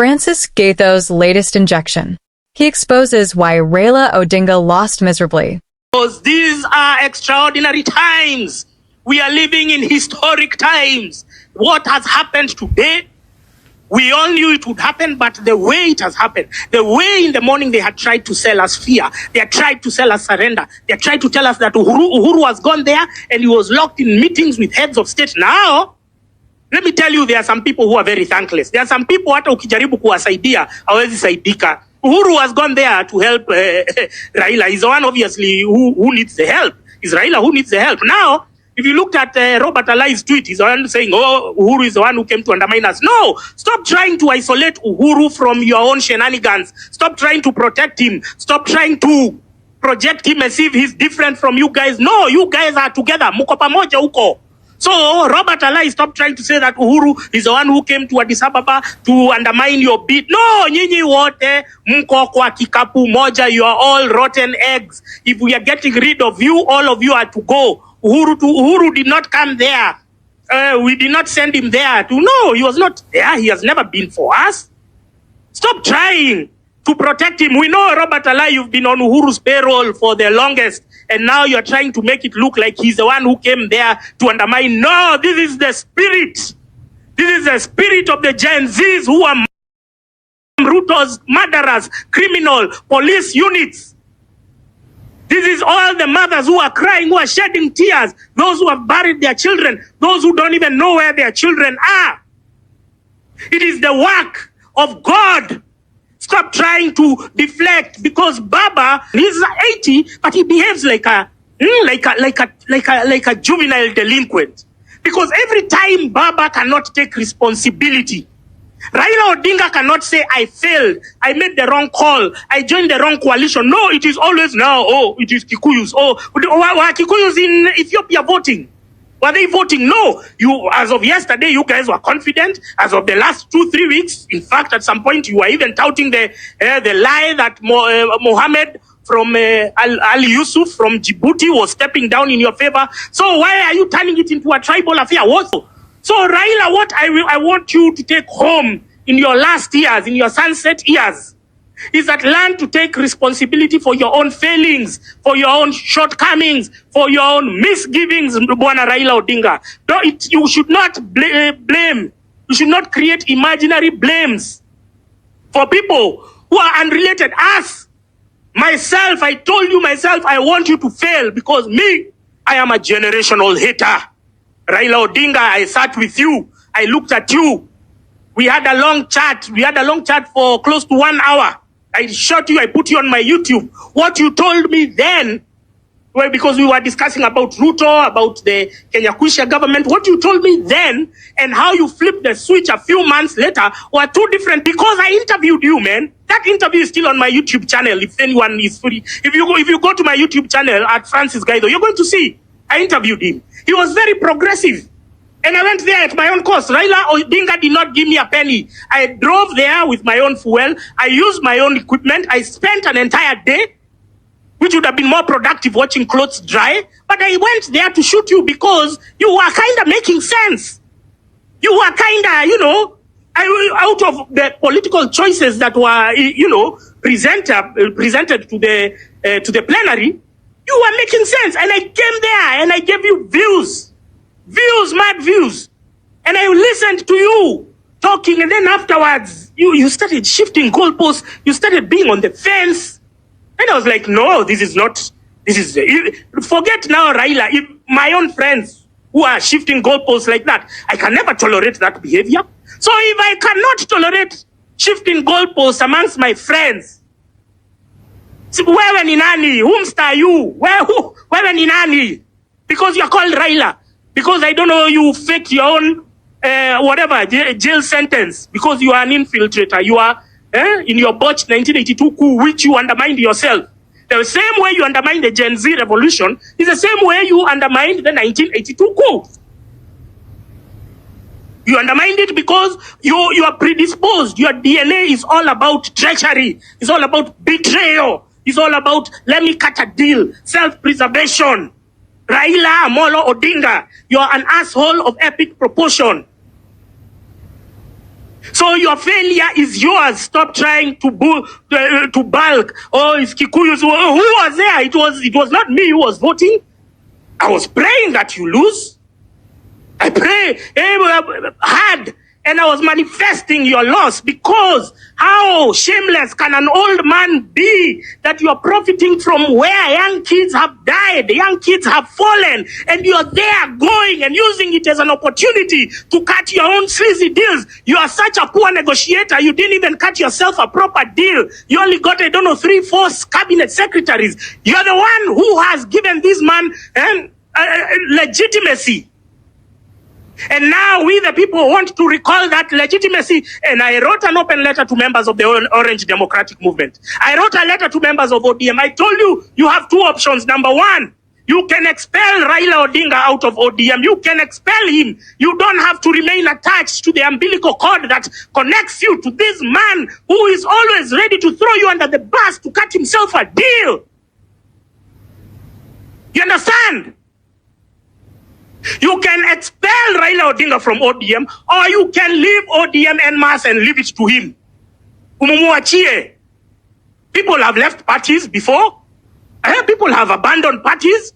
Francis Gaitho's latest injection. He exposes why Raila Odinga lost miserably. Because these are extraordinary times. We are living in historic times. What has happened today, we all knew it would happen, but the way it has happened, the way in the morning they had tried to sell us fear, they had tried to sell us surrender, they had tried to tell us that Uhuru has gone there and he was locked in meetings with heads of state. Now, let me tell you, there are some people who are very thankless. There are some people hata ukijaribu kuwasaidia hawezi saidika. Uhuru has gone there to help Raila. He's the one obviously who needs the help. It's Raila who needs the help. Now, if you looked at Robert Alai's tweet, he's the one saying, oh, Uhuru is the one who came to undermine us. No, stop trying to isolate Uhuru from your own shenanigans. Stop trying to protect him. Stop trying to project him as if he's different from you guys. No, you guys are together. Muko pamoja huko. So, Robert Alai, stop trying to say that Uhuru is the one who came to Addis Ababa to undermine your bid. No, nyinyi wote mko kwa kikapu moja. You are all rotten eggs. If we are getting rid of you, all of you are to go. Uhuru did not come there. We did not send him there. No, he was not there. He has never been for us. Stop trying to protect him. We know, Robert Alai, you've been on Uhuru's payroll for the longest. And now you're trying to make it look like he's the one who came there to undermine. No, this is the spirit. This is the spirit of the Gen Zs who are Ruto's murderers, criminal, police units. This is all the mothers who are crying, who are shedding tears, those who have buried their children, those who don't even know where their children are. It is the work of God. Stop trying to deflect, because Baba, he's 80, but he behaves like a juvenile delinquent. Because every time Baba cannot take responsibility, Raila Odinga cannot say, I failed, I made the wrong call, I joined the wrong coalition. No, it is always now, oh, it is Kikuyus. Oh, were Kikuyus in Ethiopia voting? Were they voting? No. As of yesterday, you guys were confident. As of the last 2-3 weeks, in fact, at some point, you were even touting the lie that Mohammed from Al Yusuf from Djibouti was stepping down in your favor. So why are you turning it into a tribal affair? What? So Raila, what I want you to take home in your last years, in your sunset years, is that learn to take responsibility for your own failings, for your own shortcomings, for your own misgivings, Bwana Raila Odinga. You should not blame. You should not create imaginary blames for people who are unrelated. Us, myself, I told you myself, I want you to fail because me, I am a generational hater. Raila Odinga, I sat with you. I looked at you. We had a long chat. We had a long chat for close to 1 hour. I shot you, I put you on my YouTube. What you told me then, well, because we were discussing about Ruto, about the Kenya Kwisha government, what you told me then and how you flipped the switch a few months later were two different, because I interviewed you, man. That interview is still on my YouTube channel, if anyone is free. If you go to my YouTube channel at Francis Gaitho, you're going to see I interviewed him. He was very progressive. And I went there at my own cost. Raila Odinga did not give me a penny. I drove there with my own fuel. I used my own equipment. I spent an entire day, which would have been more productive watching clothes dry. But I went there to shoot you because you were kind of making sense. You were kind of, out of the political choices that were, presented to the plenary, you were making sense. And I came there and I gave you views. Views, mad views. And I listened to you talking, and then afterwards, you started shifting goalposts. You started being on the fence. And I was like, no, forget now, Raila. If my own friends who are shifting goalposts like that, I can never tolerate that behavior. So if I cannot tolerate shifting goalposts amongst my friends, wewe ni nani? Whomst are you? Wewe ni nani? Because you're called Raila. Because I don't know, you faked your own jail sentence because you are an infiltrator. You are in your botched 1982 coup, which you undermined yourself. The same way you undermined the Gen Z revolution is the same way you undermined the 1982 coup. You undermined it because you are predisposed. Your DNA is all about treachery. It's all about betrayal. It's all about, let me cut a deal, self-preservation. Raila Amolo Odinga, you're an asshole of epic proportion. So your failure is yours. Stop trying to bulk. Oh, it's Kikuyus. Who was there? It was not me who was voting. I was praying that you lose. I pray hard, and I was manifesting your loss, because how shameless can an old man be that you are profiting from where young kids have died, young kids have fallen, and you're there going and using it as an opportunity to cut your own sleazy deals. You are such a poor negotiator, you didn't even cut yourself a proper deal. You only got, 3-4 cabinet secretaries. You're the one who has given this man legitimacy. And now we, the people, want to recall that legitimacy. And I wrote an open letter to members of the Orange Democratic Movement. I wrote a letter to members of ODM. I told you, you have two options. Number one, you can expel Raila Odinga out of ODM. You can expel him. You don't have to remain attached to the umbilical cord that connects you to this man who is always ready to throw you under the bus to cut himself a deal. You understand? You can expel Raila Odinga from ODM, or you can leave ODM en masse and leave it to him. Umumuachie. People have left parties before. People have abandoned parties.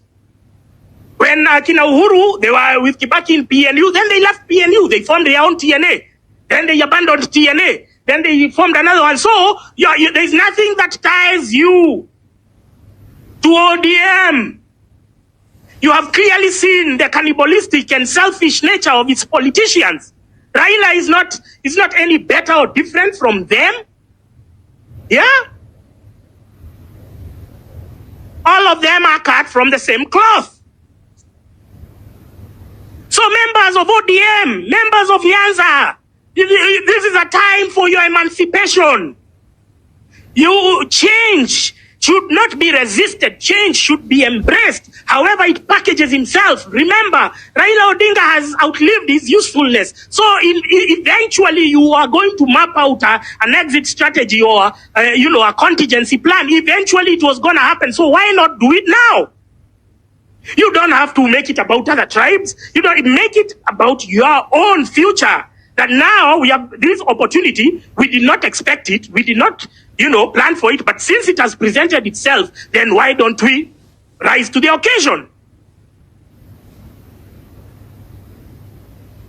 When Kina Uhuru, they were with Kibaki in PNU, then they left PNU. They formed their own TNA. Then they abandoned TNA. Then they formed another one. So there's nothing that ties you to ODM. You have clearly seen the cannibalistic and selfish nature of its politicians. Raila is not any better or different from them. Yeah? All of them are cut from the same cloth. So members of ODM, members of Nyanza, this is a time for your emancipation. You change should not be resisted. Change should be embraced. However it packages himself. Remember, Raila Odinga has outlived his usefulness. So eventually you are going to map out an exit strategy or a contingency plan. Eventually it was going to happen. So why not do it now? You don't have to make it about other tribes. You don't make it about your own future. That now we have this opportunity. We did not expect it. We did not, plan for it. But since it has presented itself, then why don't we rise to the occasion?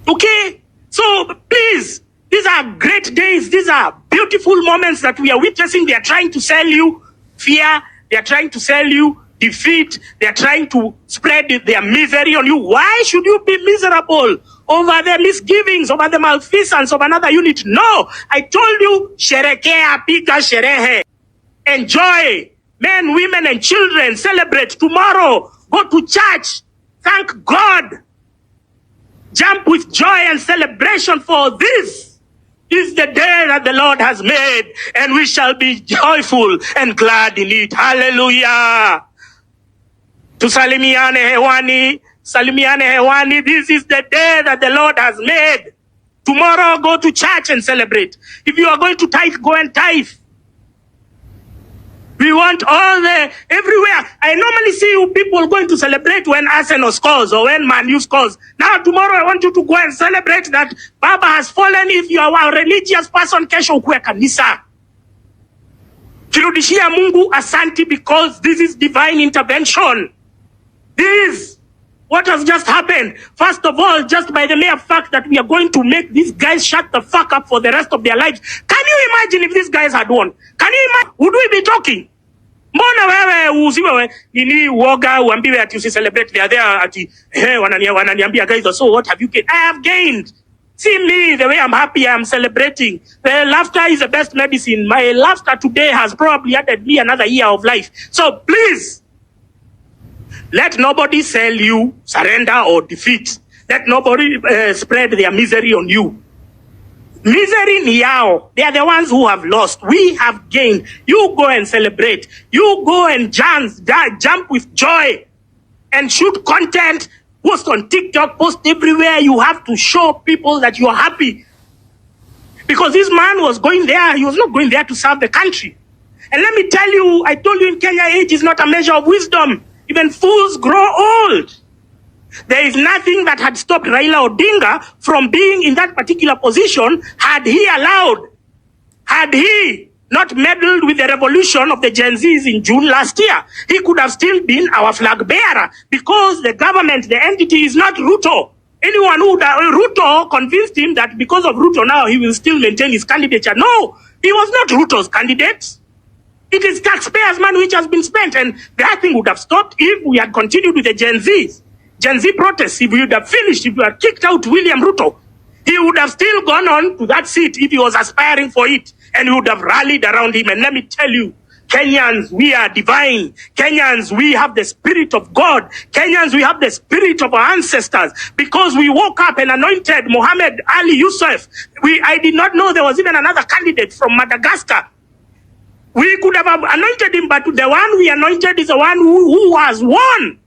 Okay? So please, these are great days. These are beautiful moments that we are witnessing. They are trying to sell you fear. They are trying to sell you defeat. They are trying to spread their misery on you. Why should you be miserable over the misgivings, over the malfeasance of another unit? No, I told you, sherekea, piga sherehe. Enjoy. Men, women, and children, celebrate tomorrow. Go to church. Thank God. Jump with joy and celebration, for this is the day that the Lord has made, and we shall be joyful and glad in it. Hallelujah. Tusalimiane hewani. Salimiane hewani. This is the day that the Lord has made. Tomorrow, go to church and celebrate. If you are going to tithe, go and tithe. We want everywhere. I normally see you people going to celebrate when Arsenal scores or when Man U scores. Now tomorrow I want you to go and celebrate that Baba has fallen. If you are a religious person, kesho ukue kanisa. Kirudishia Mungu asanti, because this is divine intervention. This, what has just happened, first of all, just by the mere fact that we are going to make these guys shut the fuck up for the rest of their lives. Can you imagine if these guys had won? Can you imagine? Would we be talking? Mbona wewe usiwe nini uoga uambiwe ati usi celebrate, they are there ati wananiambia Gaitho, so what have you gained? I have gained. See me, the way I'm happy, I'm celebrating. The laughter is the best medicine. My laughter today has probably added me another year of life. So please, let nobody sell you surrender or defeat. Let nobody spread their misery on you. Misery ni yao. They are the ones who have lost. We have gained. You go and celebrate. You go and jump with joy and shoot content. Post on TikTok, post everywhere. You have to show people that you are happy. Because this man was going there. He was not going there to serve the country. And let me tell you, I told you in Kenya, age is not a measure of wisdom. Even fools grow old. There is nothing that had stopped Raila Odinga from being in that particular position had he not meddled with the revolution of the Gen Zs in June last year. He could have still been our flag bearer because the government, the entity is not Ruto. Anyone who Ruto convinced him that because of Ruto now he will still maintain his candidature. No, he was not Ruto's candidate. It is taxpayers' money which has been spent, and that thing would have stopped if we had continued with the Gen Z protests. If we would have finished, if we had kicked out William Ruto, he would have still gone on to that seat if he was aspiring for it, and we would have rallied around him. And let me tell you, Kenyans, we are divine. Kenyans, we have the spirit of God. Kenyans, we have the spirit of our ancestors, because we woke up and anointed Muhammad Ali Yusuf. I did not know there was even another candidate from Madagascar. We could have anointed him, but the one we anointed is the one who has won.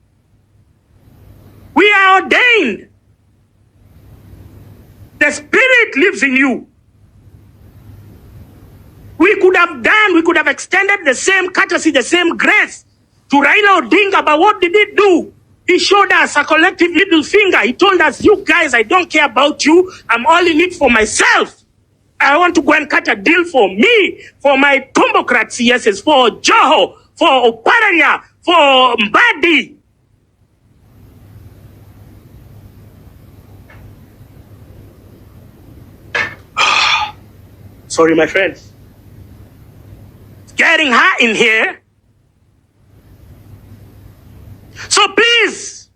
We are ordained. The spirit lives in you. We could have extended the same courtesy, the same grace to Raila Odinga, but what did he do? He showed us a collective little finger. He told us, you guys, I don't care about you. I'm all in it for myself. I want to go and cut a deal for me, for my Tombocrat CSs, for Joho, for Oparanya, for Mbadi. Sorry, my friends. It's getting hot in here. So please,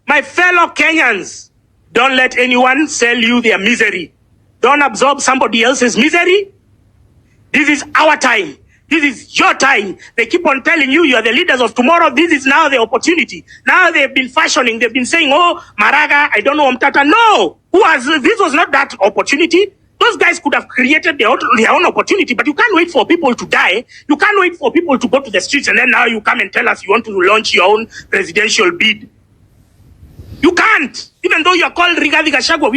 my fellow Kenyans, don't let anyone sell you their misery. Don't absorb somebody else's misery. This is our time. This is your time. They keep on telling you are the leaders of tomorrow. This is now the opportunity. Now they've been fashioning. They've been saying, oh, Maraga, I don't know, Mtata. No. This was not that opportunity. Those guys could have created their own opportunity, but you can't wait for people to die. You can't wait for people to go to the streets and then now you come and tell us you want to launch your own presidential bid. You can't. Even though you're called Rigathi Gachagua,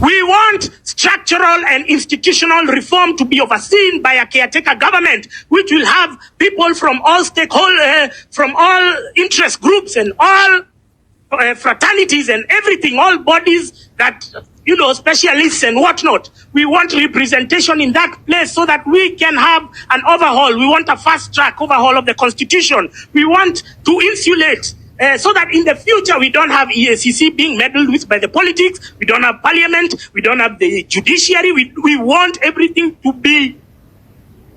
we want structural and institutional reform to be overseen by a caretaker government, which will have people from all stakeholders, from all interest groups and all fraternities and everything, all bodies that, specialists and whatnot. We want representation in that place so that we can have an overhaul. We want a fast track overhaul of the Constitution. We want to insulate so that in the future we don't have EACC being meddled with by the politics. We don't have parliament. We don't have the judiciary. We want everything to be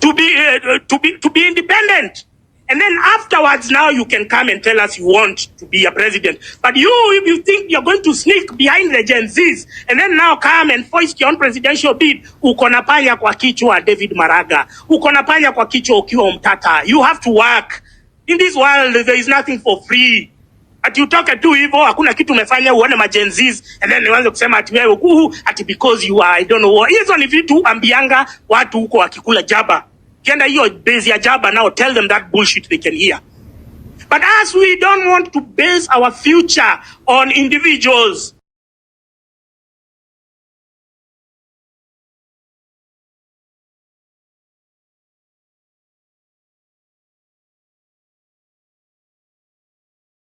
independent. And then afterwards, now you can come and tell us you want to be a president. But if you think you're going to sneak behind the Gen Zs and then now come and foist your own presidential bid, uko na panya kwa kichwa David Maraga, uko na panya kwa kichwa ukiwa Mtata. You have to work. In this world, there is nothing for free. Ati utoke tu hivyo, hakuna kitu umefanya uone ma Gen Zs, and then nianze kusema ati wewe ati because you are I don't know what. Hizo ni vitu ambianga watu huko wakikula jaba. Kienda hiyo base ya jaba now, tell them that bullshit they can hear. But as we don't want to base our future on individuals,